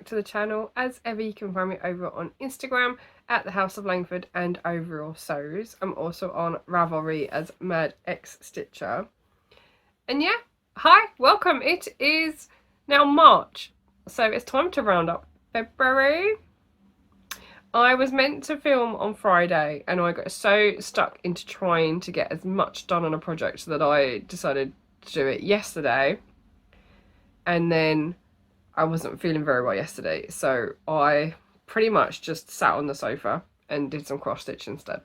back to the channel. As ever, you can find me over on Instagram at the House of Langford and Overall Sews. I'm also on Ravelry as Mad X Stitcher. And yeah, hi, welcome. It is now March, so it's time to round up February. I was meant to film on Friday and I got so stuck into trying to get as much done on a project that I decided to do it yesterday. And then I wasn't feeling very well yesterday, so I pretty much just sat on the sofa and did some cross stitch instead.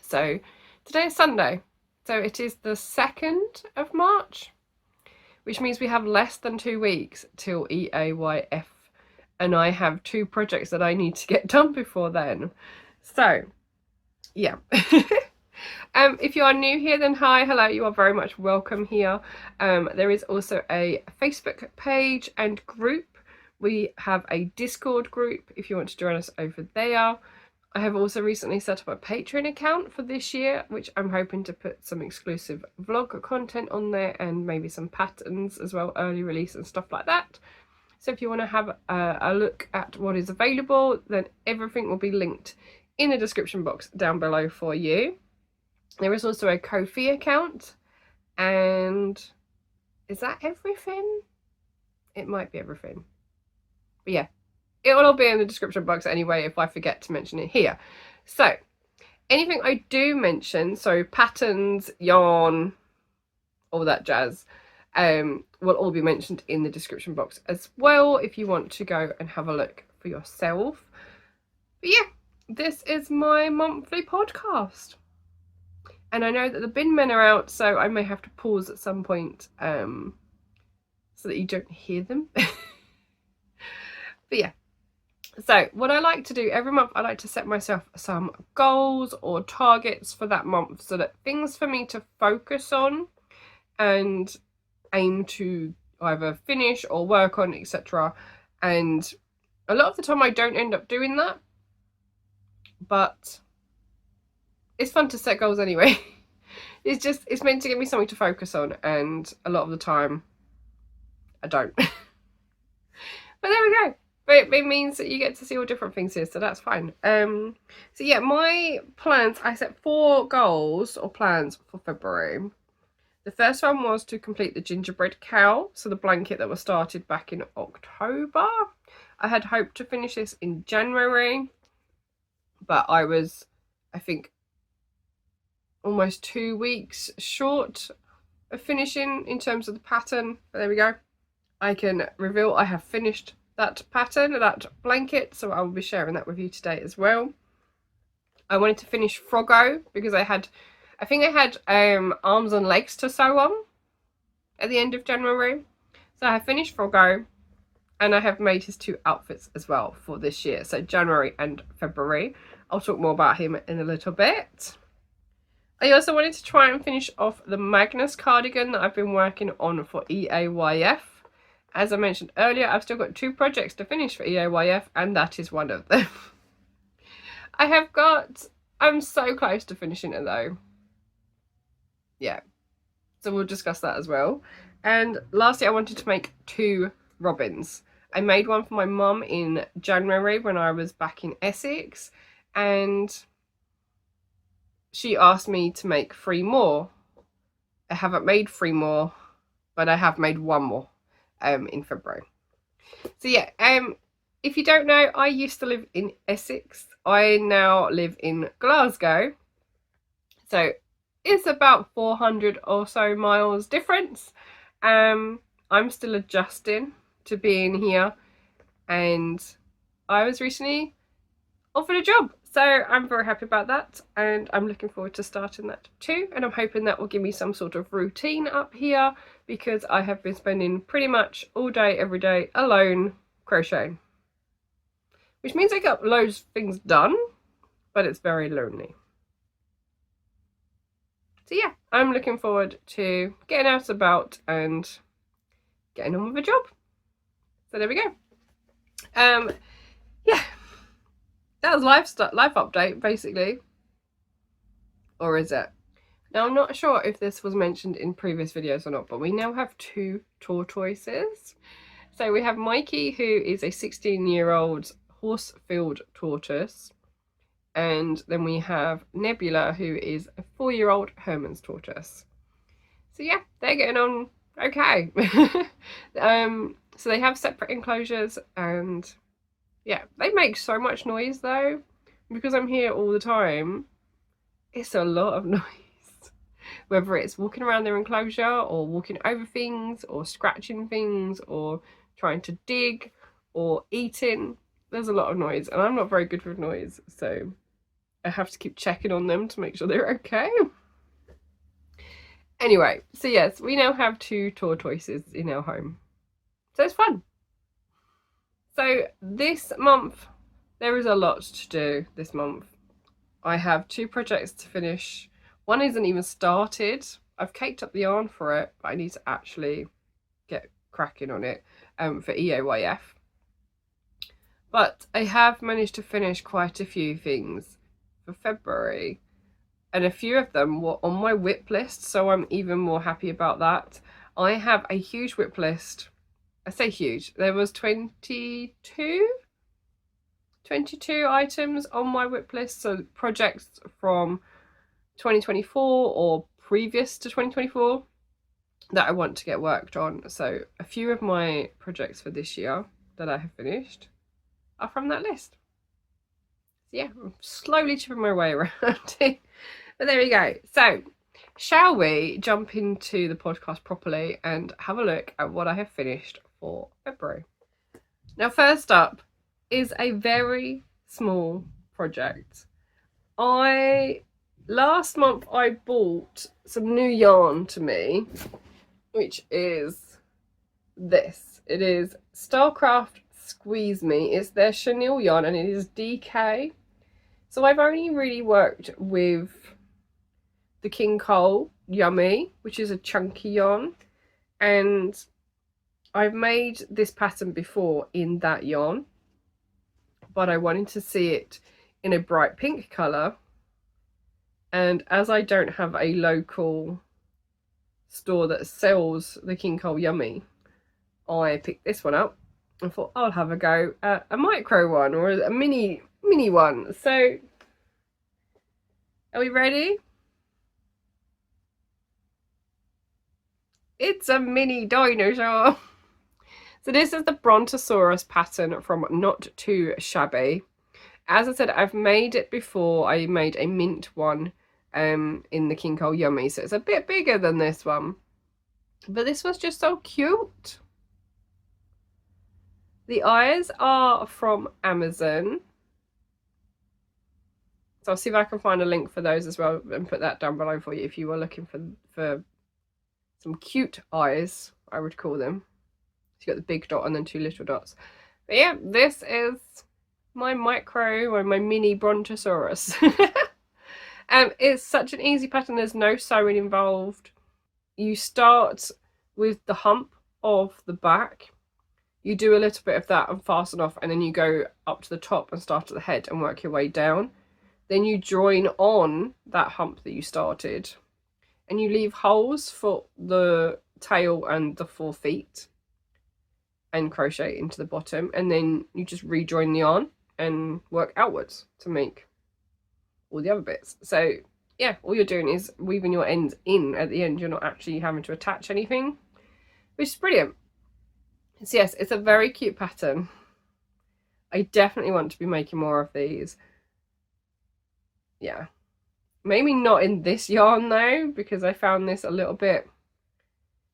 So today is Sunday, so it is the 2nd of March, which means we have less than 2 weeks till EAYF, and I have 2 projects that I need to get done before then. So yeah. If you are new here, then hi, hello, you are very much welcome here. There is also a Facebook page and group. We have a Discord group if you want to join us over there. I have also recently set up a Patreon account for this year, which I'm hoping to put some exclusive vlog content on there and maybe some patterns as well, early release and stuff like that. So if you want to have a look at what is available, then everything will be linked in the description box down below for you. There is also a Ko-fi account, and is that everything? It might be everything. But yeah, it will all be in the description box anyway if I forget to mention it here. So anything I do mention, so patterns, yarn, all that jazz, will all be mentioned in the description box as well if you want to go and have a look for yourself. But yeah, this is my monthly podcast. And I know that the bin men are out, so I may have to pause at some point so that you don't hear them. But yeah, so what I like to do every month, I like to set myself some goals or targets for that month, so that things for me to focus on and aim to either finish or work on, etc. And a lot of the time I don't end up doing that, but it's fun to set goals anyway. It's meant to give me something to focus on, and a lot of the time I don't. But there we go. But it means that you get to see all different things here, so that's fine. So yeah, my plans, I set 4 goals or plans for February. The first one was to complete the Gingerbread CAL, so the blanket that was started back in October. I had hoped to finish this in January, but I was, I think, almost 2 weeks short of finishing in terms of the pattern. But there we go. I can reveal I have finished that pattern, that blanket, so I will be sharing that with you today as well. I wanted to finish Froggo because I think I had arms and legs to sew on at the end of January. So I have finished Froggo, and I have made his 2 outfits as well for this year, so January and February. I'll talk more about him in a little bit. I also wanted to try and finish off the Magnus cardigan that I've been working on for EAYF. As I mentioned earlier, I've still got 2 projects to finish for EAYF, and that is one of them. I'm so close to finishing it though. Yeah, so we'll discuss that as well. And lastly, I wanted to make 2 robins. I made one for my mum in January when I was back in Essex, and she asked me to make 3 more. I haven't made 3 more, but I have made 1 more in February. So yeah, if you don't know, I used to live in Essex. I now live in Glasgow. So it's about 400 or so miles difference. I'm still adjusting to being here, and I was recently offered a job. So I'm very happy about that, and I'm looking forward to starting that too. And I'm hoping that will give me some sort of routine up here, because I have been spending pretty much all day, every day, alone crocheting. Which means I got loads of things done, but it's very lonely. So yeah, I'm looking forward to getting out about and getting on with a job. So there we go. Yeah. That was life update, basically. Or is it? Now, I'm not sure if this was mentioned in previous videos or not, but we now have 2 tortoises. So we have Mikey, who is a 16-year-old horse-filled tortoise. And then we have Nebula, who is a 4-year-old Herman's tortoise. So yeah, they're getting on okay. So they have separate enclosures, and yeah, they make so much noise though. Because I'm here all the time, it's a lot of noise. Whether it's walking around their enclosure or walking over things or scratching things or trying to dig or eating, there's a lot of noise, and I'm not very good with noise, so I have to keep checking on them to make sure they're okay. Anyway, so yes, we now have 2 tortoises in our home. So it's fun. So this month, there is a lot to do this month. I have 2 projects to finish. One isn't even started. I've caked up the yarn for it, but I need to actually get cracking on it for EAYF. But I have managed to finish quite a few things for February, and a few of them were on my whip list, so I'm even more happy about that. I have a huge whip list. I say huge, there was 22 items on my whip list, so projects from 2024 or previous to 2024 that I want to get worked on. So a few of my projects for this year that I have finished are from that list. So yeah, I'm slowly chipping my way around it. But there we go. So shall we jump into the podcast properly and have a look at what I have finished for February? Now, first up is a very small project. Last month I bought some new yarn to me, which is this. It is Starcraft Squeeze Me. It's their chenille yarn, and it is DK. So I've only really worked with the King Cole Yummy, which is a chunky yarn, and I've made this pattern before in that yarn, but I wanted to see it in a bright pink colour, and as I don't have a local store that sells the King Cole Yummy, I picked this one up and thought I'll have a go at a micro one or a mini one. So are we ready? It's a mini dinosaur. So this is the Brontosaurus pattern from Not Too Shabby. As I said, I've made it before. I made a mint one in the King Cole Yummy, so it's a bit bigger than this one. But this was just so cute. The eyes are from Amazon. So I'll see if I can find a link for those as well and put that down below for you if you were looking for some cute eyes, I would call them. So you got the big dot and then 2 little dots. But yeah, this is my micro or my mini Brontosaurus. It's such an easy pattern. There's no sewing involved. You start with the hump of the back. You do a little bit of that and fasten off, and then you go up to the top and start at the head and work your way down. Then you join on that hump that you started, and you leave holes for the tail and the 4 feet and crochet into the bottom, and then you just rejoin the yarn and work outwards to make all the other bits. So yeah, all you're doing is weaving your ends in at the end. You're not actually having to attach anything, which is brilliant. So yes, it's a very cute pattern. I definitely want to be making more of these. Yeah, maybe not in this yarn though, because I found this a little bit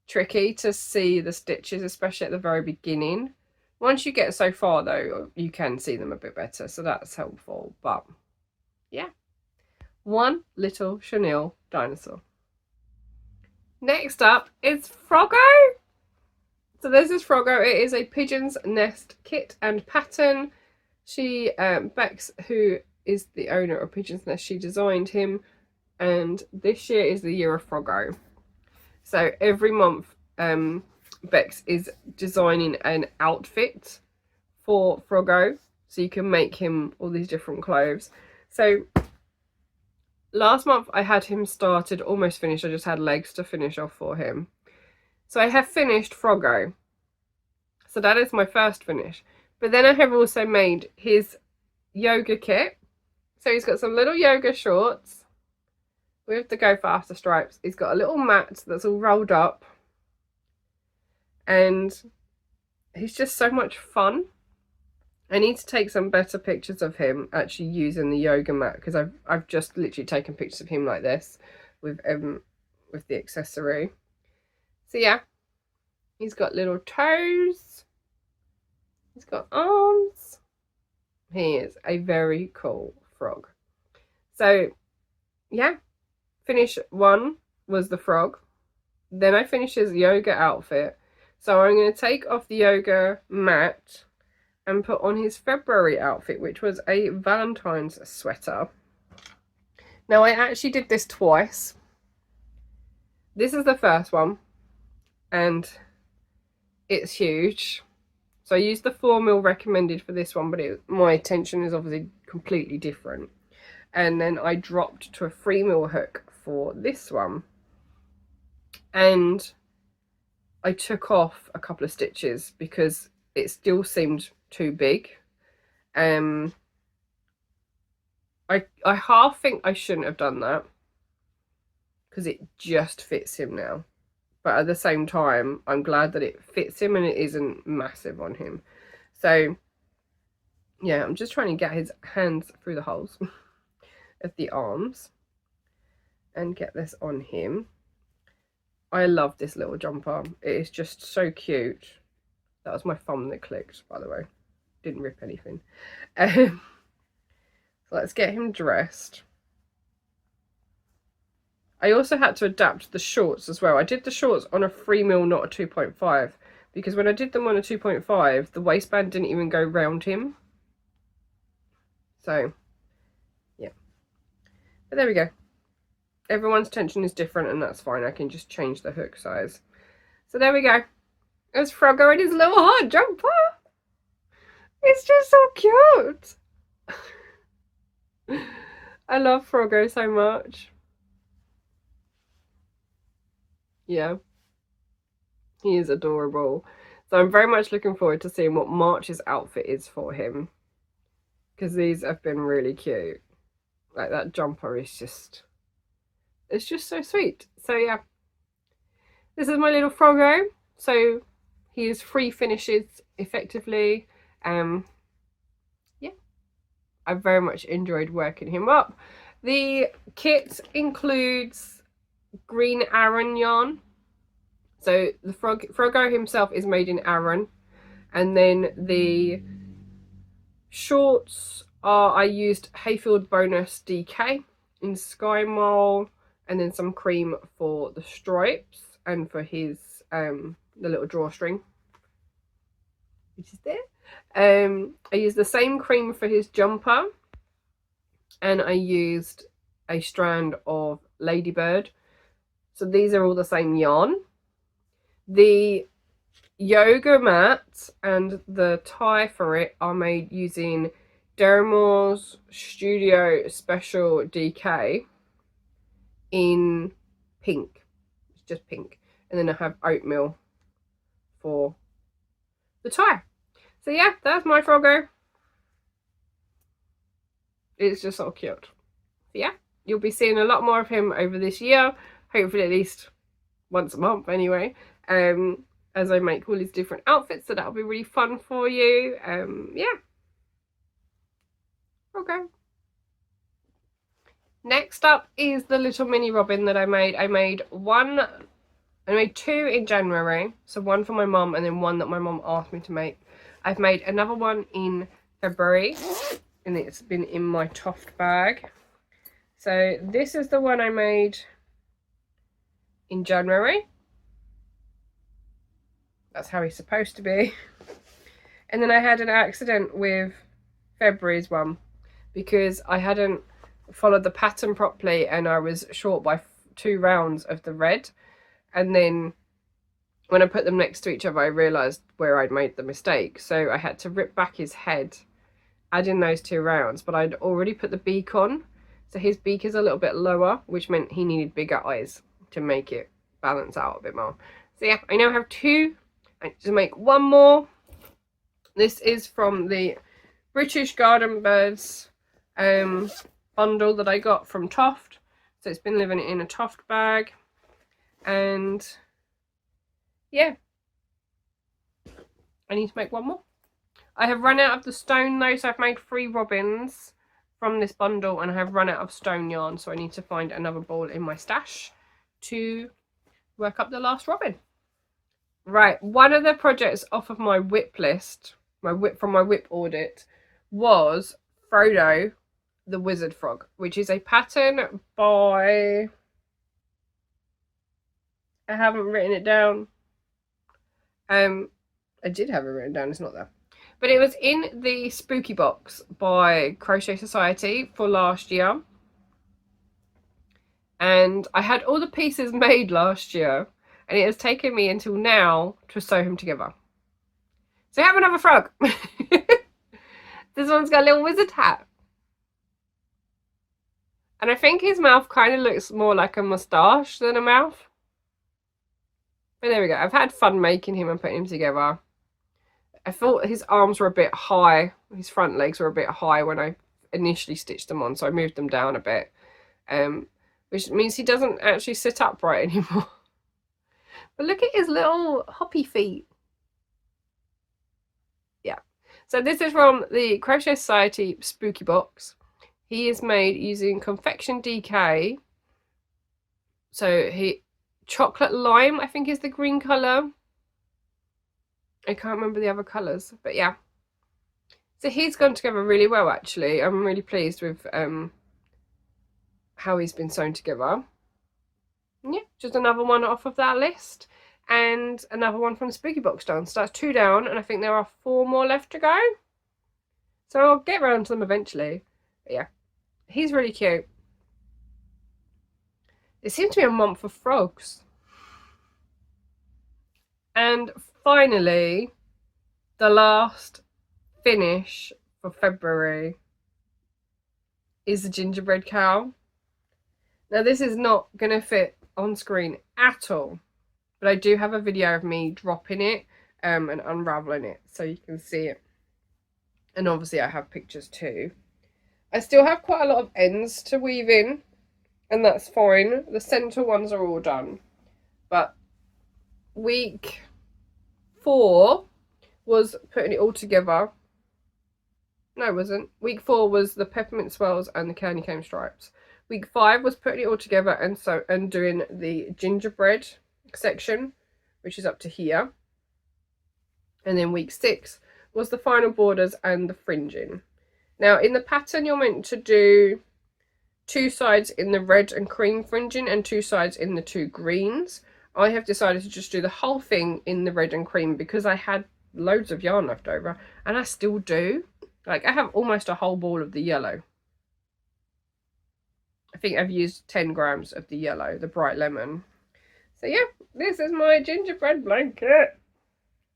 tricky to see the stitches, especially at the very beginning. Once you get so far though, you can see them a bit better, so that's helpful. But yeah, one little chenille dinosaur. Next up is Froggo. So this is Froggo. It is a Pigeon's Nest kit and pattern. She, Bex, who is the owner of Pigeon's Nest, she designed him, and this year is the year of Froggo. So every month Bex is designing an outfit for Froggo, so you can make him all these different clothes. So last month I had him started, almost finished. I just had legs to finish off for him. So I have finished Froggo. So that is my first finish. But then I have also made his yoga kit. So he's got some little yoga shorts with the Go Faster stripes. He's got a little mat that's all rolled up. And he's just so much fun. I need to take some better pictures of him actually using the yoga mat, because I've just literally taken pictures of him like this with the accessory. So yeah, he's got little toes. He's got arms. He is a very cool frog. So yeah, finish 1 was the frog. Then I finished his yoga outfit. So I'm going to take off the yoga mat and put on his February outfit, which was a Valentine's sweater. Now I actually did this twice. This is the first one, and it's huge. So I used the 4mm recommended for this one, but my tension is obviously completely different. And then I dropped to a 3mm hook for this one. And I took off a couple of stitches because it still seemed too big. I half think I shouldn't have done that, because it just fits him now. But at the same time, I'm glad that it fits him and it isn't massive on him. So yeah, I'm just trying to get his hands through the holes of the arms and get this on him. I love this little jumper. It is just so cute. That was my thumb that clicked, by the way. Didn't rip anything. So let's get him dressed. I also had to adapt the shorts as well. I did the shorts on a 3mm, not a 2.5, because when I did them on a 2.5, the waistband didn't even go round him. So yeah, but there we go. Everyone's tension is different, and that's fine. I can just change the hook size. So there we go. There's Froggo in his little heart jumper. It's just so cute. I love Froggo so much. Yeah, he is adorable. So I'm very much looking forward to seeing what March's outfit is for him, because these have been really cute. Like that jumper is just, it's just so sweet. So yeah, this is my little Froggo. So he is 3 finishes effectively. Yeah, I very much enjoyed working him up. The kit includes green Aran yarn. So the Froggo himself is made in Aran, and then the shorts are, I used Hayfield Bonus DK in Sky Marl, and then some cream for the stripes and for his the little drawstring, which is there. I used the same cream for his jumper, and I used a strand of Ladybird. So these are all the same yarn. The yoga mat and the tie for it are made using Deramores Studio Special DK in pink. It's just pink. And then I have oatmeal for the tie. So yeah, that's my Froggo. It's just so cute. So yeah, you'll be seeing a lot more of him over this year. Hopefully at least once a month anyway. As I make all these different outfits, so that'll be really fun for you. Yeah. Okay. Next up is the little mini robin that I made. I made 2 in January. So 1 for my mum and then 1 that my mum asked me to make. I've made another one in February, and it's been in my Toft bag. So this is the one I made in January. That's how he's supposed to be. And then I had an accident with February's one, because I hadn't followed the pattern properly and I was short by 2 rounds of the red. And then when I put them next to each other, I realised where I'd made the mistake. So I had to rip back his head, add in those 2 rounds, but I'd already put the beak on. So his beak is a little bit lower, which meant he needed bigger eyes to make it balance out a bit more. So yeah, I now have 2. I need to make 1 more, This is from the British Garden Birds bundle that I got from Toft. So it's been living in a Toft bag. And yeah, I need to make one more. I have run out of the stone though, so I've made 3 robins from this bundle, and I have run out of stone yarn, so I need to find another ball in my stash to work up the last robin. Right, one of the projects off of my whip list, from my whip audit, was Froggo the Wizard Frog, which is a pattern by... I haven't written it down. I did have it written down, it's not there. But it was in the spooky box by Crochet Society for last year. And I had all the pieces made last year, and it has taken me until now to sew him together. So I have another frog. This one's got a little wizard hat. And I think his mouth kind of looks more like a moustache than a mouth. But there we go. I've had fun making him and putting him together. I thought his arms were a bit high. His front legs were a bit high when I initially stitched them on, so I moved them down a bit. Which means he doesn't actually sit upright anymore. But look at his little hoppy feet. Yeah. So this is from the Crochet Society Spooky Box. He is made using Confection DK. So chocolate lime, I think, is the green colour. I can't remember the other colours, but yeah. So he's gone together really well, actually. I'm really pleased with how he's been sewn together. Yeah, just another one off of that list. And another one from the Spooky Box done. So that's 2 down, and I think there are 4 more left to go. So I'll get around to them eventually. But yeah, he's really cute. It seems to be a month of frogs. And finally, the last finish for February is the Gingerbread CAL. Now this is not going to fit on screen at all, but I do have a video of me dropping it and unraveling it so you can see it. And obviously I have pictures too. I still have quite a lot of ends to weave in, and that's fine. The centre ones are all done. But week 4 was putting it all together. No, it wasn't. Week 4 was the peppermint swirls and the candy cane stripes. Week 5 was putting it all together and doing the gingerbread section, which is up to here. And then week 6 was the final borders and the fringing. Now in the pattern you're meant to do 2 sides in the red and cream fringing and 2 sides in the 2 greens. I have decided to just do the whole thing in the red and cream because I had loads of yarn left over, and I still do. Like, I have almost a whole ball of the yellow. I think I've used 10 grams of the yellow, the bright lemon. So yeah, this is my gingerbread blanket.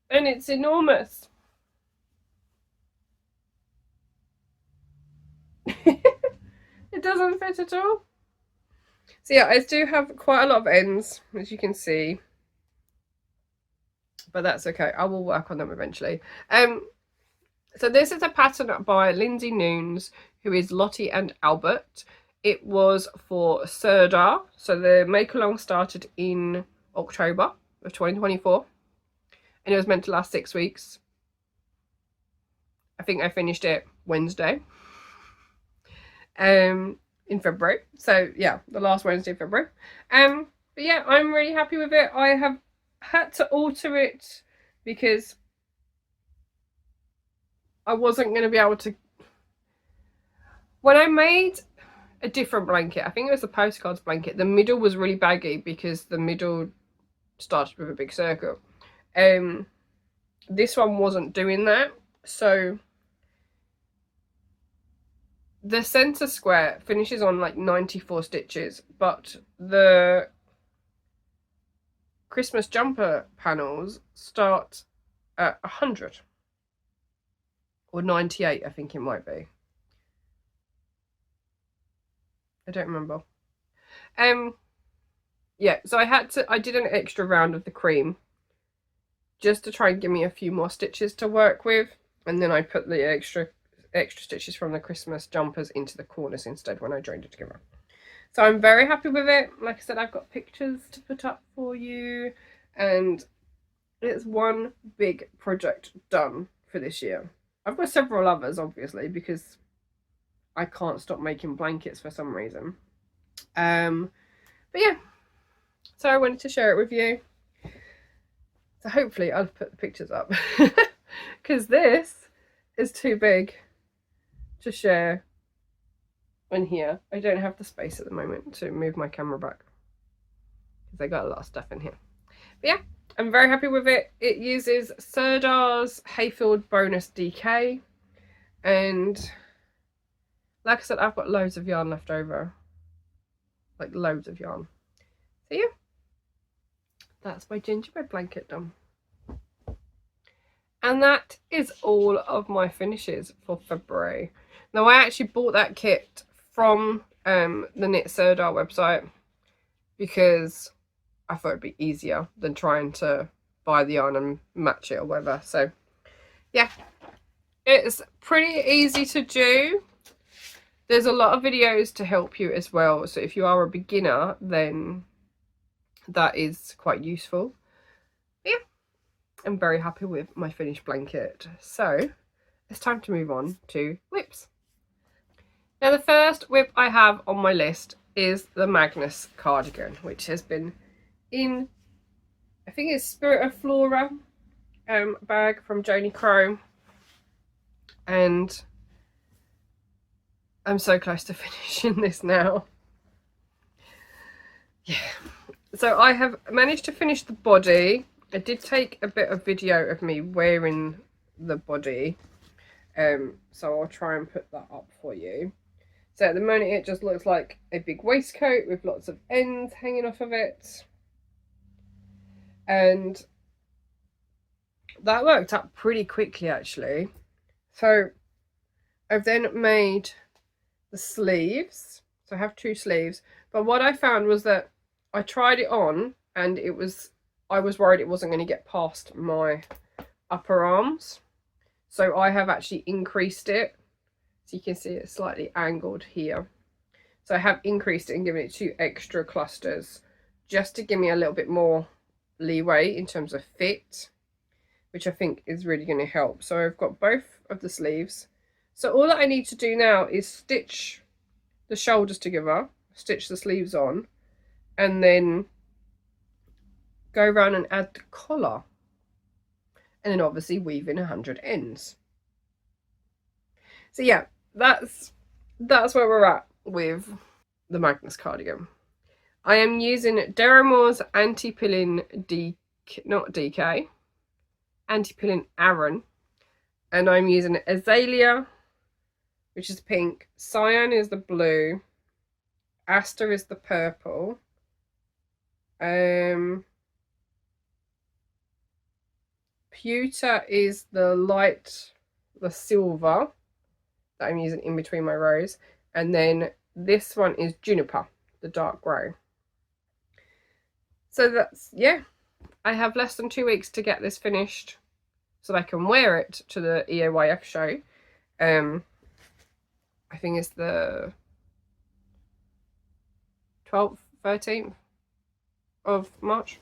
And it's enormous. It doesn't fit at all. So yeah, I do have quite a lot of ends, as you can see. But that's okay. I will work on them eventually. So this is a pattern by Lindsay Noons, who is Lottie and Albert. It was for Serdar. So the make-along started in October of 2024. And it was meant to last 6 weeks. I think I finished it Wednesday. In February. So yeah, the last Wednesday of February. But yeah, I'm really happy with it. I have had to alter it because I wasn't going to be able to... When I made a different blanket, I think it was the postcards blanket, the middle was really baggy because the middle started with a big circle. This one wasn't doing that, so the center square finishes on like 94 stitches, but the Christmas jumper panels start at 100 or 98, I think it might be. I don't remember. Yeah, so I did an extra round of the cream just to try and give me a few more stitches to work with. and then I put the extra stitches from the Christmas jumpers into the corners instead when I joined it together. So I'm very happy with it. Like I said, I've got pictures to put up for you, and it's one big project done for this year. I've got several others, obviously, because I can't stop making blankets for some reason. But yeah, so I wanted to share it with you. So hopefully I'll put the pictures up because this is too big to share in here. I don't have the space at the moment to move my camera back because I got a lot of stuff in here. But yeah, I'm very happy with it. It uses Serdar's Hayfield Bonus DK, and like I said, I've got loads of yarn left over, like loads of yarn. So yeah, that's my gingerbread blanket done. And that is all of my finishes for February. Now I actually bought that kit from the Knit Serdar website because I thought it'd be easier than trying to buy the yarn and match it or whatever. So yeah, it's pretty easy to do. There's a lot of videos to help you as well, so if you are a beginner then that is quite useful. Yeah, I'm very happy with my finished blanket. So it's time to move on to whips. Now the first whip I have on my list is the Magnus cardigan, which has been in, I think it's Spirit of Flora bag from Joni Crow, and I'm so close to finishing this now. Yeah, so I have managed to finish the body. I did take a bit of video of me wearing the body, so I'll try and put that up for you. So at the moment it just looks like a big waistcoat with lots of ends hanging off of it, and that worked up pretty quickly actually. So I've then made the sleeves, so I have 2 sleeves, but what I found was that I tried it on and I was worried it wasn't going to get past my upper arms, so I have actually increased it, so you can see it's slightly angled here. So I have increased it and given it 2 extra clusters just to give me a little bit more leeway in terms of fit, which I think is really going to help. So I've got both of the sleeves. So all that I need to do now is stitch the shoulders together, stitch the sleeves on, and then go around and add the collar, and then obviously weave in 100 ends. So yeah, that's where we're at with the Magnus cardigan. I am using Deramores anti-pilling anti-pilling Aran, and I'm using Azalea, which is pink, Cyan is the blue, Aster is the purple, Pewter is the silver that I'm using in between my rows, and then this one is Juniper, the dark grey. So that's, yeah, I have less than 2 weeks to get this finished so that I can wear it to the EOYF show. I think it's the 12th, 13th of March.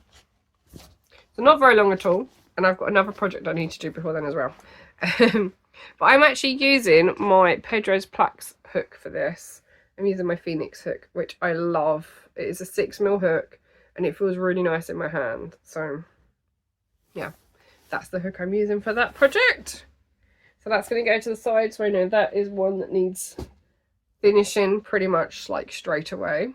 So not very long at all. And I've got another project I need to do before then as well. But I'm actually using my Pedro's Plaques hook for this. I'm using my Phoenix hook, which I love. It is a 6mm hook and it feels really nice in my hand. So yeah, that's the hook I'm using for that project. So that's going to go to the side, so I know that is one that needs finishing pretty much like straight away.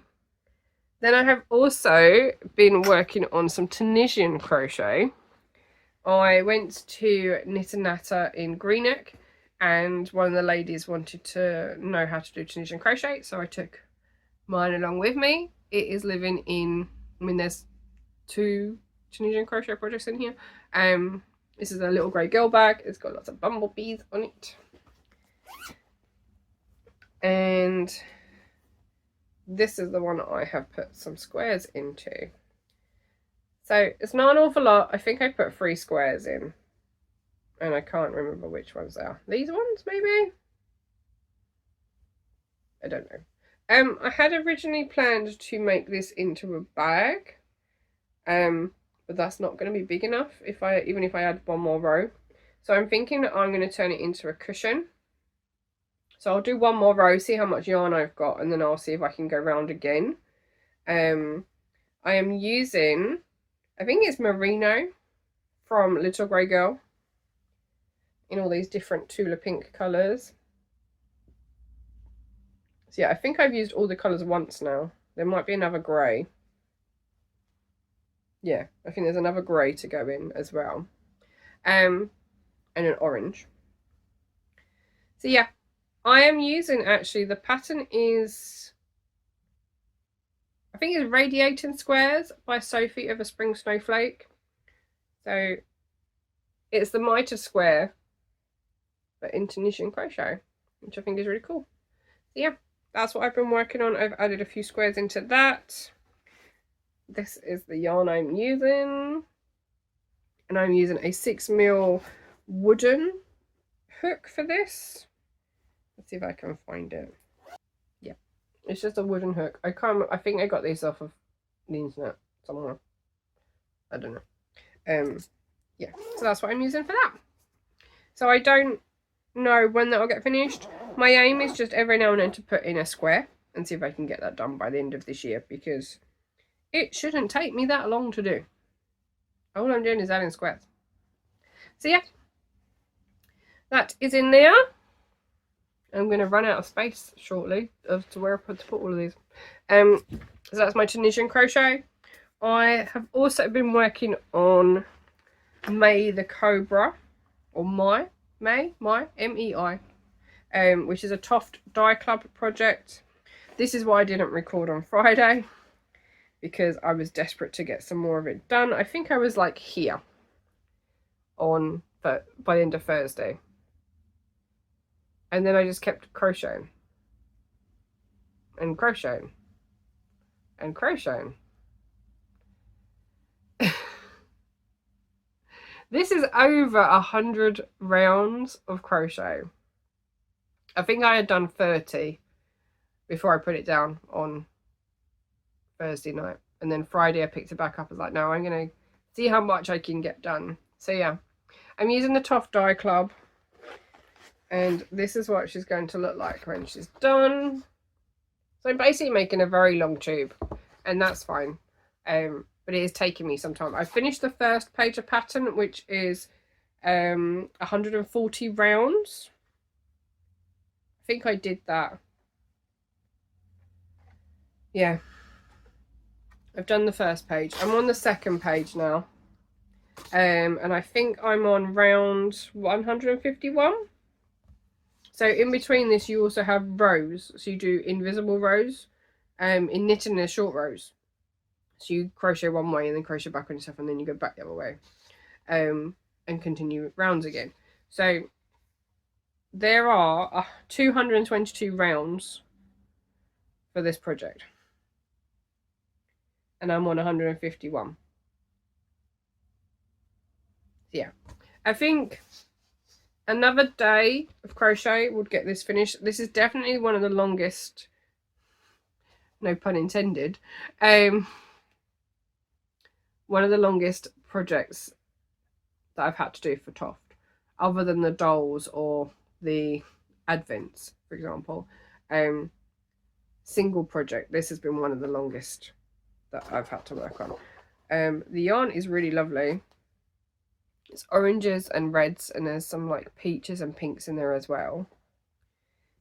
Then I have also been working on some Tunisian crochet. I went to Knit and Natter in Greenock, and one of the ladies wanted to know how to do Tunisian crochet, so I took mine along with me. It is living in, I mean, there's 2 Tunisian crochet projects in here. This is a little grey girl bag. It's got lots of bumblebees on it. And this is the one I have put some squares into. So it's not an awful lot. I think I put 3 squares in. and I can't remember which ones they are. These ones, maybe? I don't know. I had originally planned to make this into a bag, but that's not going to be big enough even if I add one more row. So I'm thinking that I'm going to turn it into a cushion. So I'll do one more row, see how much yarn I've got, and then I'll see if I can go round again. I am using, I think it's merino from Little Grey Girl in all these different Tula pink colours. So yeah, I think I've used all the colours once now. There might be another grey. Yeah, I think there's another grey to go in as well. And an orange. So yeah, I am using, actually, the pattern is, I think it's Radiating Squares by Sophie of a Spring Snowflake. So it's the mitre square, but into knitting crochet, which I think is really cool. So yeah, that's what I've been working on. I've added a few squares into that. This is the yarn I'm using, and I'm using a 6mm wooden hook for this. Let's see if I can find it. Yeah, it's just a wooden hook. I think I got these off of the internet somewhere. I don't know. Yeah, so that's what I'm using for that. So I don't know when that'll get finished. My aim is just every now and then to put in a square and see if I can get that done by the end of this year, because it shouldn't take me that long to do. All I'm doing is adding squares. So yeah, that is in there. I'm going to run out of space shortly of to where I put all of these. So that's my Tunisian crochet. I have also been working on May the Cobra, or May, M-E-I, which is a Toft Dye Club project. This is why I didn't record on Friday, because I was desperate to get some more of it done. I think I was like here by the end of Thursday. And then I just kept crocheting and crocheting and crocheting. This is over 100 rounds of crochet. I think I had done 30 before I put it down on Thursday night. And then Friday I picked it back up. I was like, no, I'm going to see how much I can get done. So yeah, I'm using the Toft Dye Club. And this is what she's going to look like when she's done. So I'm basically making a very long tube, and that's fine. But it is taking me some time. I finished the first page of pattern, which is 140 rounds. I think I did that. Yeah. I've done the first page. I'm on the second page now. And I think I'm on round 151. So in between this, you also have rows. So you do invisible rows. In knitting, there's short rows. So you crochet one way and then crochet back on yourself, and then you go back the other way. And continue rounds again. So there are 222 rounds for this project. And I'm on 151. Yeah. I think another day of crochet would get this finished. This is definitely one of the longest, no pun intended, one of the longest projects that I've had to do for Toft, other than the dolls or the advents, for example. Single project, this has been one of the longest that I've had to work on. The yarn is really lovely. It's oranges and reds, and there's some like peaches and pinks in there as well.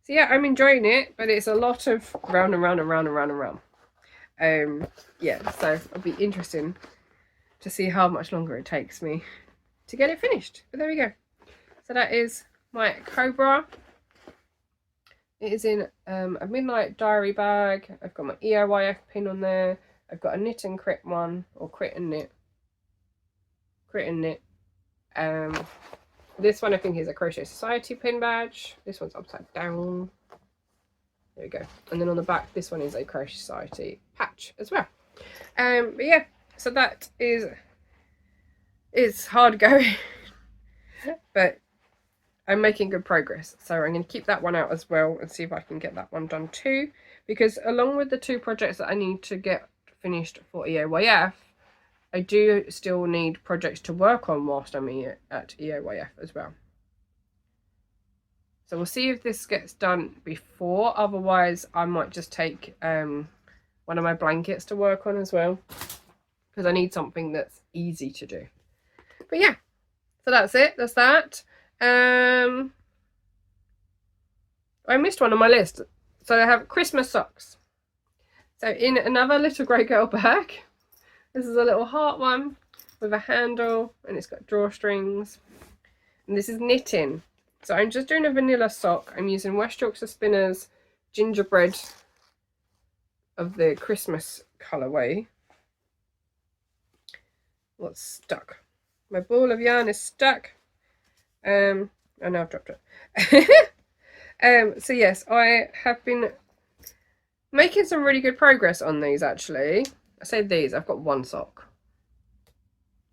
So yeah, I'm enjoying it, but it's a lot of round and round and round and round and round. Yeah, so it'll be interesting to see how much longer it takes me to get it finished. But there we go. So that is my Cobra. It is in a Midnight Diary bag. I've got my EOYF pin on there. I've got a knit and crit one, or crit and knit. Crit and knit. This one I think is a Crochet Society pin badge. This one's upside down. There we go. And then on the back, this one is a Crochet Society patch as well. But yeah, so that is, it's hard going. But I'm making good progress, so I'm going to keep that one out as well and see if I can get that one done too, because along with the 2 projects that I need to get finished for EAYF, I do still need projects to work on whilst I'm at EAYF as well. So we'll see if this gets done before, otherwise I might just take one of my blankets to work on as well, because I need something that's easy to do. But yeah, so that's it, that's that. I missed one on my list. So I have Christmas socks. So in another little grey girl bag, this is a little heart one with a handle, and it's got drawstrings, and this is knitting. So I'm just doing a vanilla sock. I'm using West Yorkshire Spinners Gingerbread of the Christmas colourway. What's stuck? My ball of yarn is stuck. Oh no, I've dropped it. So yes, I have been making some really good progress on these actually. I say these, I've got 1 sock.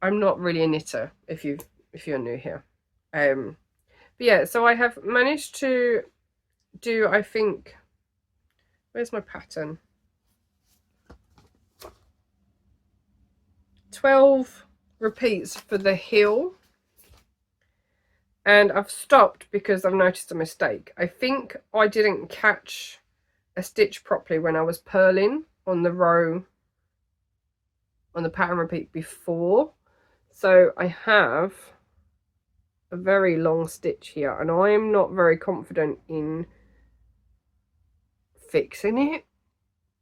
I'm not really a knitter if you're new here. But yeah, so I have managed to do, I think, where's my pattern? 12 repeats for the heel. And I've stopped because I've noticed a mistake. I think I didn't catch a stitch properly when I was purling on the row, on the pattern repeat before. So I have a very long stitch here, and I am not very confident in fixing it.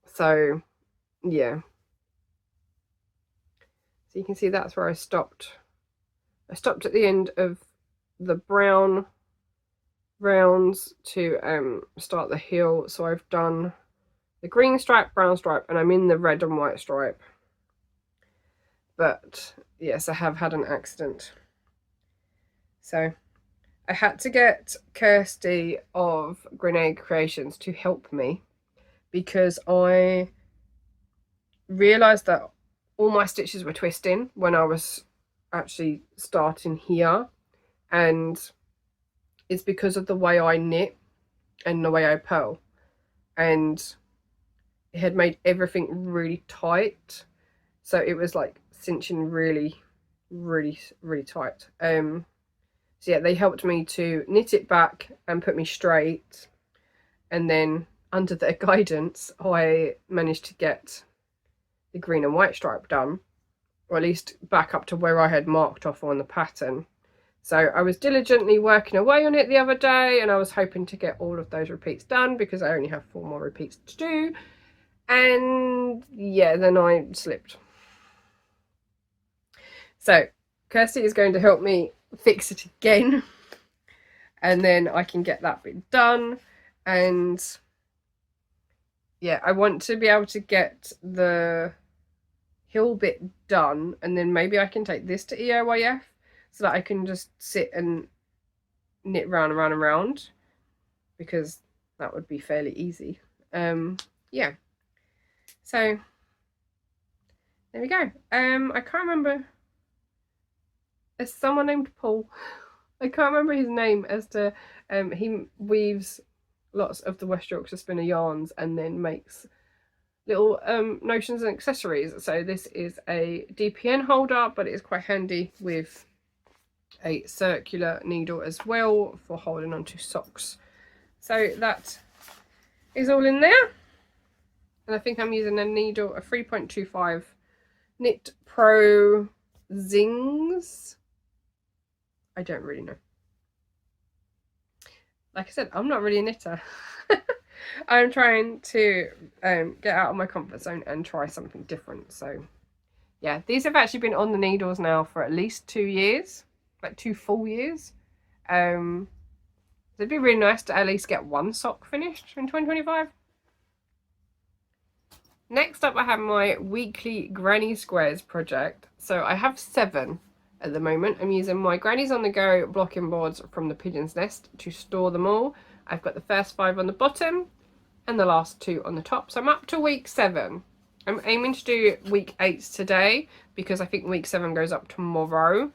So yeah. So you can see that's where I stopped. I stopped at the end of the brown rounds to start the heel. So I've done the green stripe, brown stripe, and I'm in the red and white stripe. But yes, I have had an accident. So I had to get Kirsty of Grenade Creations to help me, because I realised that all my stitches were twisting when I was actually starting here, and it's because of the way I knit and the way I purl, and it had made everything really tight, so it was like cinching really tight. So yeah, they helped me to knit it back and put me straight, and then under their guidance I managed to get the green and white stripe done, or at least back up to where I had marked off on the pattern. So I was diligently working away on it the other day, and I was hoping to get all of those repeats done because I only have 4 more repeats to do. And yeah, then I slipped. So Kirsty is going to help me fix it again, and then I can get that bit done. And yeah, I want to be able to get the heel bit done, and then maybe I can take this to EOYF so that I can just sit and knit round and round and round, because that would be fairly easy. Yeah, so there we go. I can't remember, there's someone named Paul, I can't remember his name, as to he weaves lots of the West Yorkshire Spinner yarns and then makes little notions and accessories. So this is a DPN holder, but it is quite handy with a circular needle as well for holding onto socks. So that is all in there, and I think I'm using a needle, a 3.25 Knit Pro Zings. I don't really know. Like I said, I'm not really a knitter. I'm trying to get out of my comfort zone and try something different. So yeah, these have actually been on the needles now for at least 2 years, like 2 full years. It'd be really nice to at least get 1 sock finished in 2025. Next up, I have my weekly Granny Squares project. So I have 7 at the moment. I'm using my Grannies on the Go blocking boards from ThePigeonsNest to store them all. I've got the first 5 on the bottom and the last 2 on the top. So I'm up to week 7. I'm aiming to do week 8 today because I think week 7 goes up tomorrow.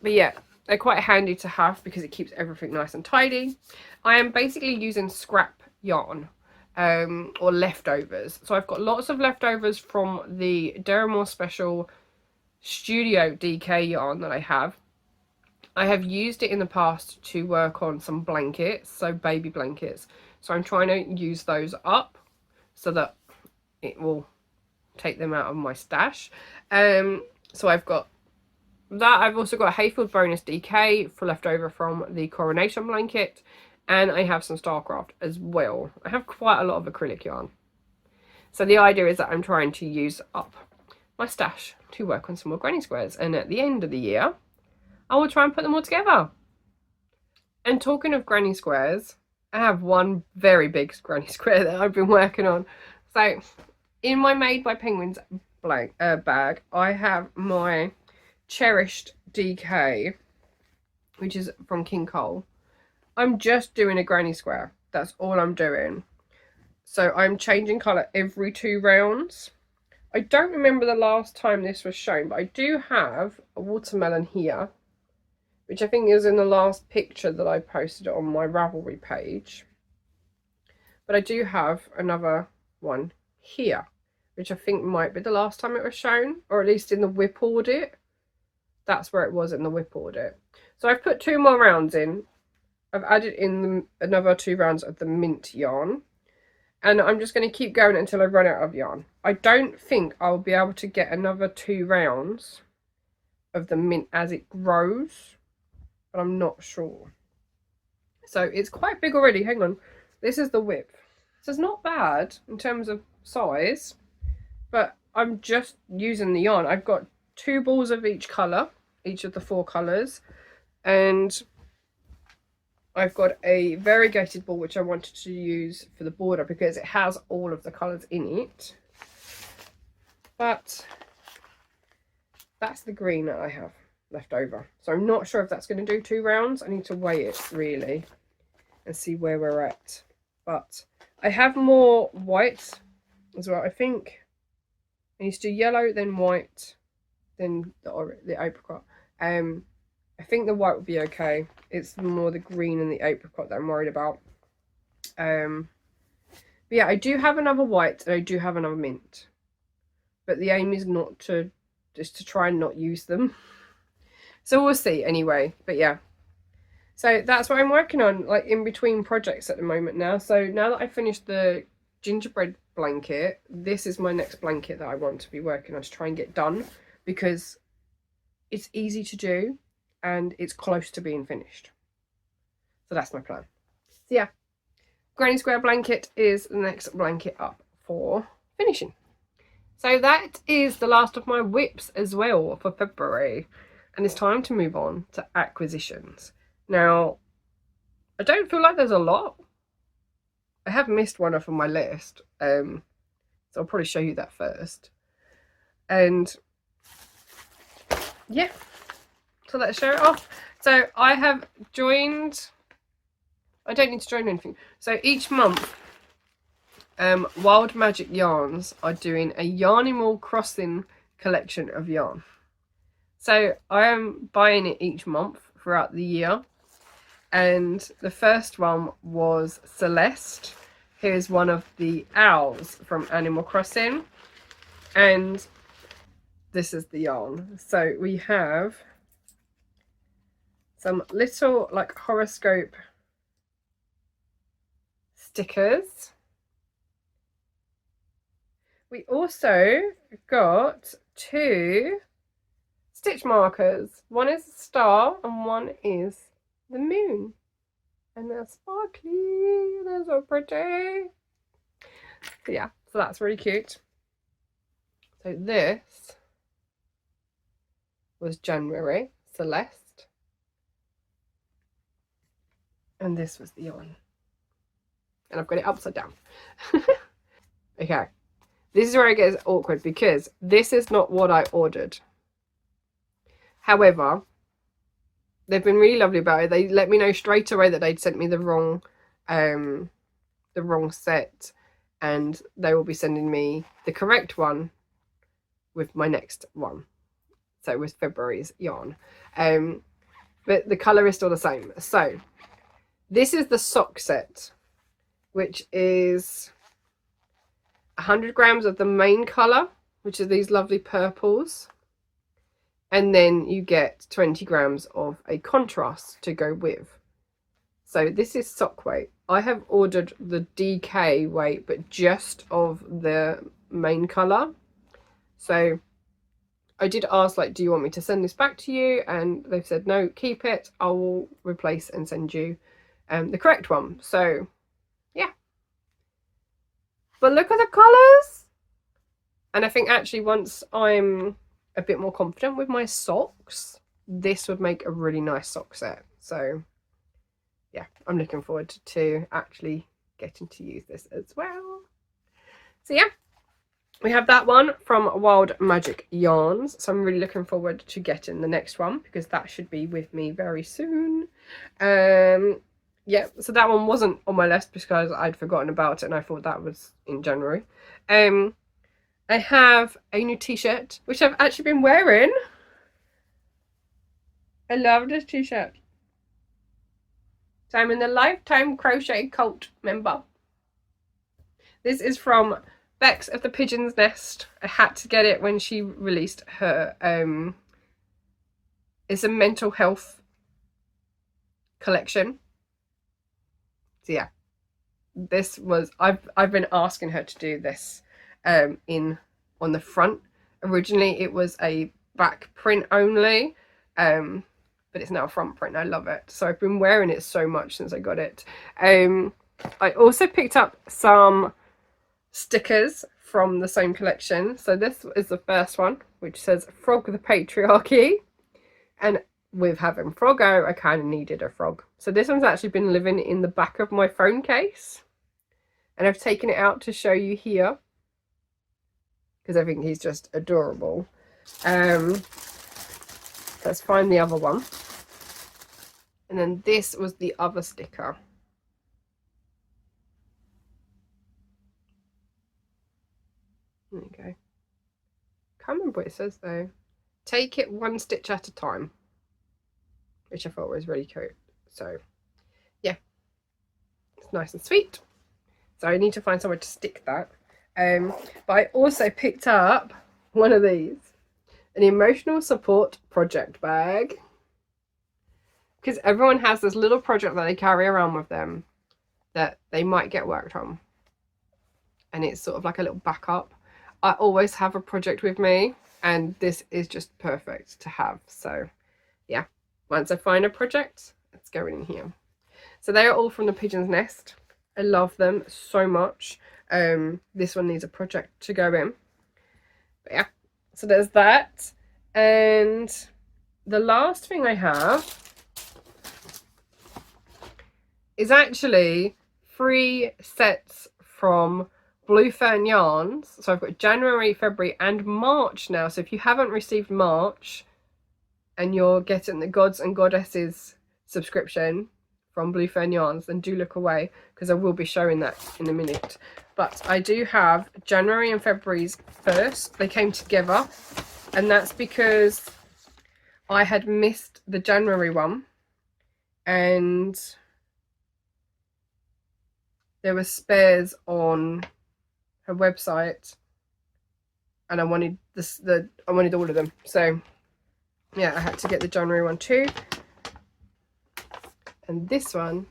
But yeah, they're quite handy to have because it keeps everything nice and tidy. I am basically using scrap yarn or leftovers. So I've got lots of leftovers from the Deramores Special Studio DK yarn that I have. I have used it in the past to work on some blankets, so baby blankets. So I'm trying to use those up so that it will take them out of my stash. So I've got that. I've also got a Hayfield Bonus DK for leftover from the coronation blanket, and I have some Starcraft as well. I have quite a lot of acrylic yarn. So the idea is that I'm trying to use up my stash to work on some more granny squares, and at the end of the year I will try and put them all together. And talking of granny squares, I have one very big granny square that I've been working on. So in my Made by Penguins bag, I have my cherished DK, which is from King Cole. I'm just doing a granny square. That's all I'm doing. So I'm changing colour every 2 rounds. I don't remember the last time this was shown, but I do have a watermelon here, which I think is in the last picture that I posted on my Ravelry page. But I do have another one here, which I think might be the last time it was shown, or at least in the whip audit. That's where it was in the whip audit. So I've put 2 more rounds in. I've added in another 2 rounds of the mint yarn. And I'm just going to keep going until I run out of yarn. I don't think I'll be able to get another 2 rounds of the mint as it grows, but I'm not sure. So it's quite big already. Hang on. This is the width. So it's not bad in terms of size, but I'm just using the yarn. I've got 2 balls of each colour, each of the 4 colours, and I've got a variegated ball which I wanted to use for the border because it has all of the colours in it. But that's the green that I have left over. So I'm not sure if that's going to do 2 rounds. I need to weigh it really and see where we're at. But I have more white as well. I think I used to do yellow, then white, then the apricot. I think the white would be okay. It's more the green and the apricot that I'm worried about. But yeah, I do have another white and I do have another mint. But the aim is not to just to try and not use them. So we'll see anyway. But yeah. So that's what I'm working on, like in between projects at the moment now. So now that I finished the gingerbread blanket, this is my next blanket that I want to be working on to try and get done, because it's easy to do and it's close to being finished. So that's my plan. So yeah, granny square blanket is the next blanket up for finishing. So that is the last of my whips as well for February, and it's time to move on to acquisitions. Now, I don't feel like there's a lot. I have missed one off of my list, so I'll probably show you that first. And yeah, so let's show it off. So I have joined, I don't need to join anything. So each month, Wild Magic Yarns are doing a Yarnimal Crossing collection of yarn. So I am buying it each month throughout the year. And the first one was Celeste, who is one of the owls from Animal Crossing. And this is the yarn. So we have some little like horoscope stickers. We also got 2 stitch markers. One is a star and one is the moon. And they're sparkly. They're so pretty. So yeah, so that's really cute. So this was January, Celeste. And this was the yarn. And I've got it upside down. Okay. This is where it gets awkward because this is not what I ordered. However, they've been really lovely about it. They let me know straight away that they'd sent me the wrong set, and they will be sending me the correct one with my next one. So with February's yarn. but the colour is still the same. So this is the sock set, which is 100 grams of the main colour, which are these lovely purples, and then you get 20 grams of a contrast to go with. So this is sock weight. I have ordered the DK weight, but just of the main colour. So I did ask, like, do you want me to send this back to you? And they've said, no, keep it. I will replace and send you the correct one. So, yeah. But look at the colours. And I think actually once I'm a bit more confident with my socks, this would make a really nice sock set. So, yeah, I'm looking forward to actually getting to use this as well. So, yeah. We have that one from Wild Magic Yarns, so I'm really looking forward to getting the next one because that should be with me very soon. Yeah, so that one wasn't on my list because I'd forgotten about it and I thought that was in January. I have a new t-shirt which I've actually been wearing. I love this t-shirt. So I'm in the Lifetime Crochet Cult member. This is from Bex of ThePigeonsNest. I had to get it when she released her it's a mental health collection. So yeah, this was I've been asking her to do this on the front. Originally it was a back print only, but it's now a front print. I love it. So I've been wearing it so much since I got it. I also picked up some stickers from the same collection. So this is the first one, which says Frog the Patriarchy, and with having Froggo, I kind of needed a frog. So this one's actually been living in the back of my phone case, and I've taken it out to show you here because I think he's just adorable. Let's find the other one, and then this was the other sticker. There you go. Can't remember what it says though. Take it one stitch at a time, which I thought was really cute. So yeah, it's nice and sweet. So I need to find somewhere to stick that. But I also picked up one of these, an emotional support project bag, because everyone has this little project that they carry around with them that they might get worked on, and it's sort of like a little backup. I always have a project with me, and this is just perfect to have. So yeah, once I find a project, it's going in here. So they are all from ThePigeonsNest. I love them so much. This one needs a project to go in. But yeah, so there's that. And the last thing I have is actually 3 sets from Blue Fern Yarns. So I've got January, February and March now. So if you haven't received March and you're getting the Gods and Goddesses subscription from Blue Fern Yarns, then do look away because I will be showing that in a minute. But I do have January and February's first. They came together, and that's because I had missed the January one and there were spares on her website, and I wanted I wanted all of them. So yeah, I had to get the January one too. And this one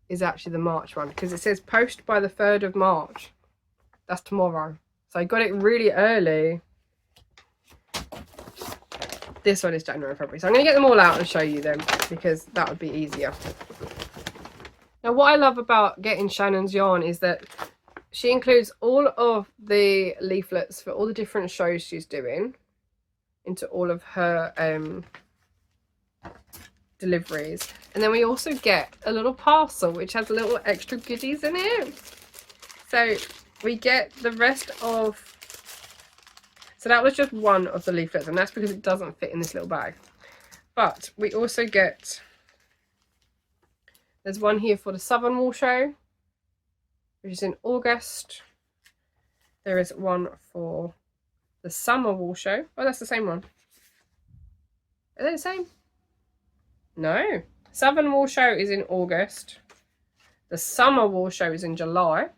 is actually the March one because it says post by the 3rd of March. That's tomorrow. So I got it really early. This one is January and February. So I'm going to get them all out and show you them because that would be easier. Now what I love about getting Shannon's yarn is that she includes all of the leaflets for all the different shows she's doing into all of her deliveries, and then we also get a little parcel which has little extra goodies in it. So we get the rest of, so that was just one of the leaflets, and that's because it doesn't fit in this little bag. But we also get, there's one here for the Southern Wool Show, which is in August. There is one for the Summer Wool Show. Oh, that's the same one. Are they the same? No. Southern Wool Show is in August. The Summer Wool Show is in July.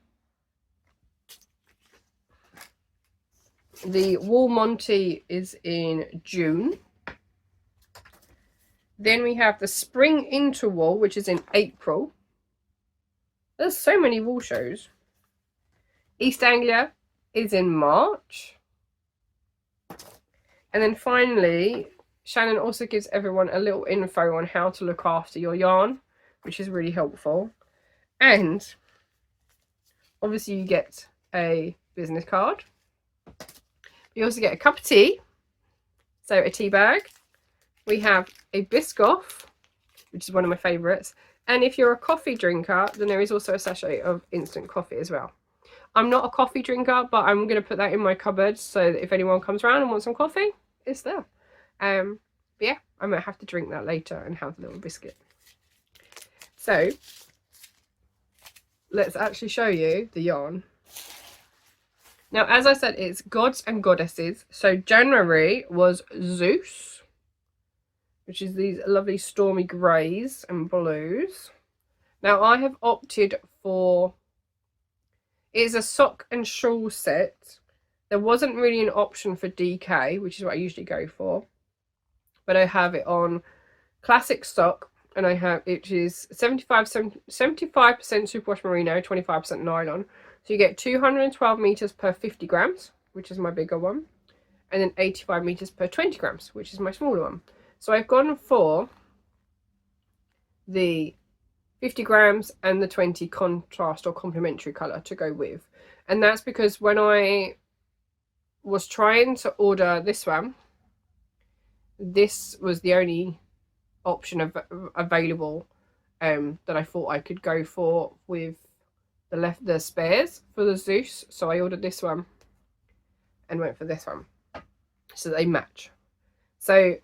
The Wool Monty is in June. Then we have the Spring Interwool, which is in April. There's so many wool shows. East Anglia is in March. And then finally, Shannon also gives everyone a little info on how to look after your yarn, which is really helpful. And obviously you get a business card. You also get a cup of tea, so a tea bag. We have a Biscoff, which is one of my favourites. And if you're a coffee drinker, then there is also a sachet of instant coffee as well. I'm not a coffee drinker, but I'm going to put that in my cupboard so that if anyone comes around and wants some coffee, it's there. But yeah, I might have to drink that later and have a little biscuit. So let's actually show you the yarn. Now, as I said, it's gods and goddesses. So January was Zeus, which is these lovely stormy greys and blues. Now I have opted for, it's a sock and shawl set. There wasn't really an option for DK, which is what I usually go for. But I have it on classic stock, and I have, it is 75% superwash merino, 25% nylon. So you get 212 meters per 50 grams, which is my bigger one. And then 85 meters per 20 grams, which is my smaller one. So I've gone for the 50 grams and the 20 contrast or complementary colour to go with. And that's because when I was trying to order this one, this was the only option available that I thought I could go for with the spares for the Zeus. So I ordered this one and went for this one. So they match. So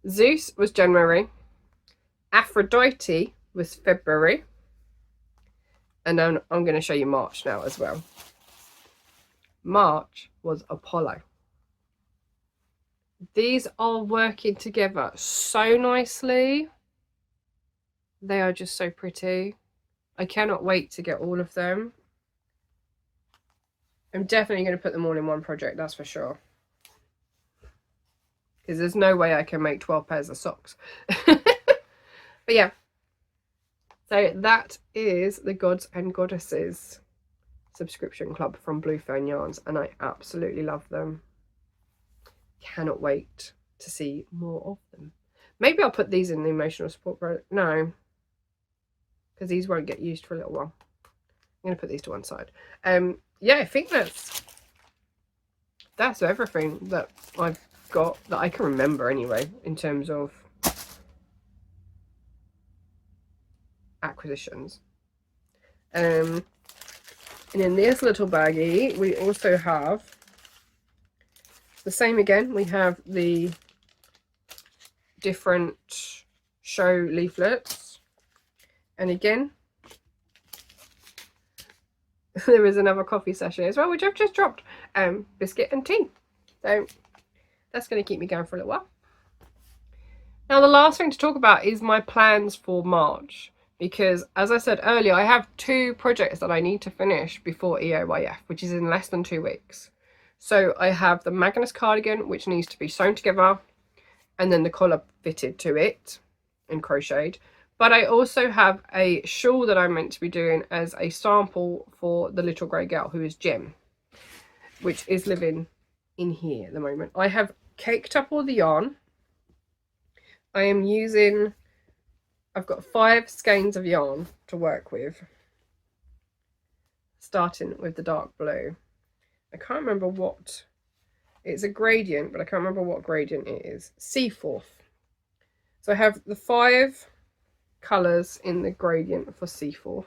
Zeus was January, Aphrodite was February, and then I'm going to show you March now as well. March was Apollo. These are working together so nicely. They are just so pretty. I cannot wait to get all of them. I'm definitely going to put them all in one project, that's for sure. Because there's no way I can make 12 pairs of socks. But yeah. So that is the Gods and Goddesses subscription club from Blue Fern Yarns. And I absolutely love them. Cannot wait to see more of them. Maybe I'll put these in the emotional support project. No. Because these won't get used for a little while. I'm going to put these to one side. Yeah, I think that's everything that I've got that I can remember anyway in terms of acquisitions. And in this little baggie we also have the same again. We have the different show leaflets, and again there is another coffee sachet as well, which I've just dropped, biscuit and tea. So that's going to keep me going for a little while. Now the last thing to talk about is my plans for March, because as I said earlier, I have 2 projects that I need to finish before EOYF, which is in less than 2 weeks. So I have the Magnus cardigan, which needs to be sewn together, and then the collar fitted to it and crocheted. But I also have a shawl that I'm meant to be doing as a sample for the little grey girl, who is Gem, which is living in here at the moment. I have caked up all the yarn. I am using, I've got 5 skeins of yarn to work with, starting with the dark blue. I can't remember what, it's a gradient, but I can't remember what gradient it is. Seaforth. So I have the 5 colours in the gradient for Seaforth,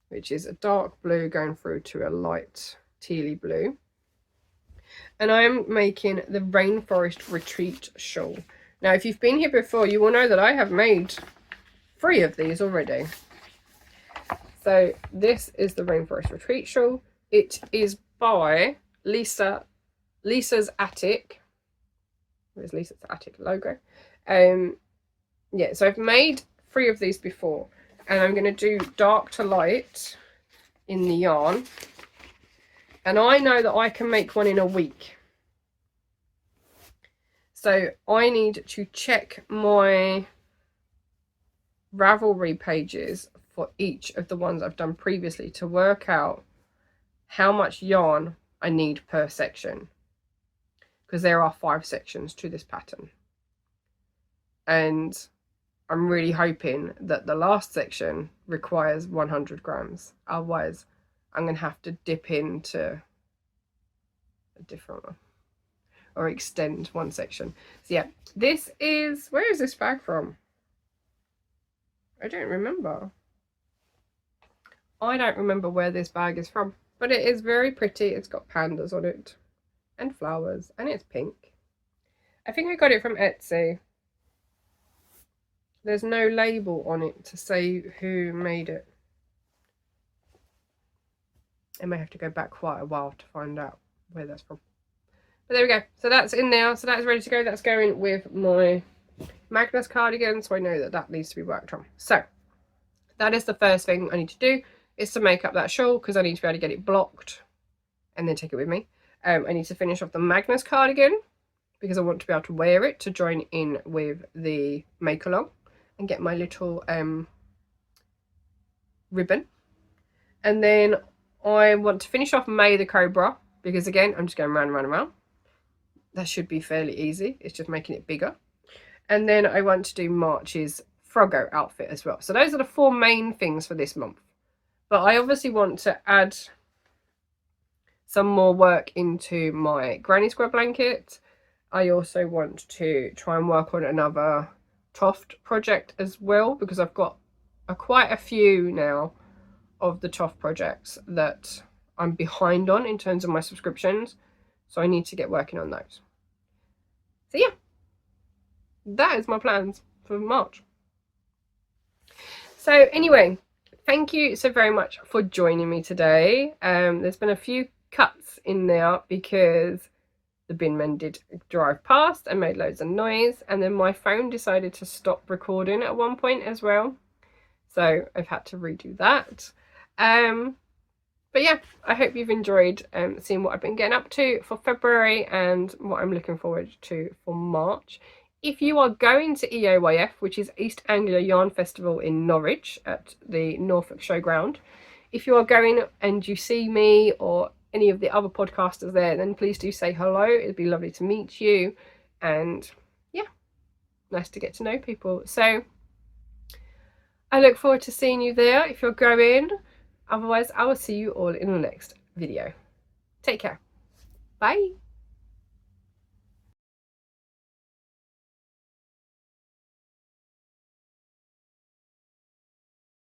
which is a dark blue going through to a light tealy blue. And I am making the Rainforest Retreat shawl. Now, if you've been here before, you will know that I have made 3 of these already. So this is the Rainforest Retreat shawl. It is by Lisa's Attic. There's Lisa's Attic logo. yeah, so I've made 3 of these before, and I'm going to do dark to light in the yarn, and I know that I can make one in a week. So I need to check my Ravelry pages for each of the ones I've done previously to work out how much yarn I need per section, because there are 5 sections to this pattern, and I'm really hoping that the last section requires 100 grams. Otherwise, I'm going to have to dip into a different one or extend one section. So yeah, this is, where is this bag from? I don't remember. I don't remember where this bag is from, but it is very pretty. It's got pandas on it and flowers, and it's pink. I think I got it from Etsy. There's no label on it to say who made it. I may have to go back quite a while to find out where that's from. But there we go. So that's in now. So that's ready to go. That's going with my Magnus cardigan. So I know that that needs to be worked on. So that is the first thing I need to do, is to make up that shawl, because I need to be able to get it blocked and then take it with me. I need to finish off the Magnus cardigan, because I want to be able to wear it to join in with the make along and get my little ribbon. And then I want to finish off May the Cobra, because again, I'm just going round and round and round. That should be fairly easy. It's just making it bigger. And then I want to do March's Froggo outfit as well. So those are the 4 main things for this month. But I obviously want to add some more work into my granny square blanket. I also want to try and work on another Toft project as well, because I've got quite a few now of the Toft projects that I'm behind on in terms of my subscriptions. So I need to get working on those. So yeah, that is my plans for March. So anyway, thank you so very much for joining me today. There's been a few cuts in there because the bin men did drive past and made loads of noise, and then my phone decided to stop recording at one point as well, so I've had to redo that. But yeah, I hope you've enjoyed seeing what I've been getting up to for February and what I'm looking forward to for March. If you are going to EAYF, which is East Anglia Yarn Festival in Norwich at the Norfolk Showground, if you are going and you see me or any of the other podcasters there, then please do say hello. It'd be lovely to meet you, and yeah, nice to get to know people. So I look forward to seeing you there if you're going. Otherwise, I will see you all in the next video. Take care. Bye.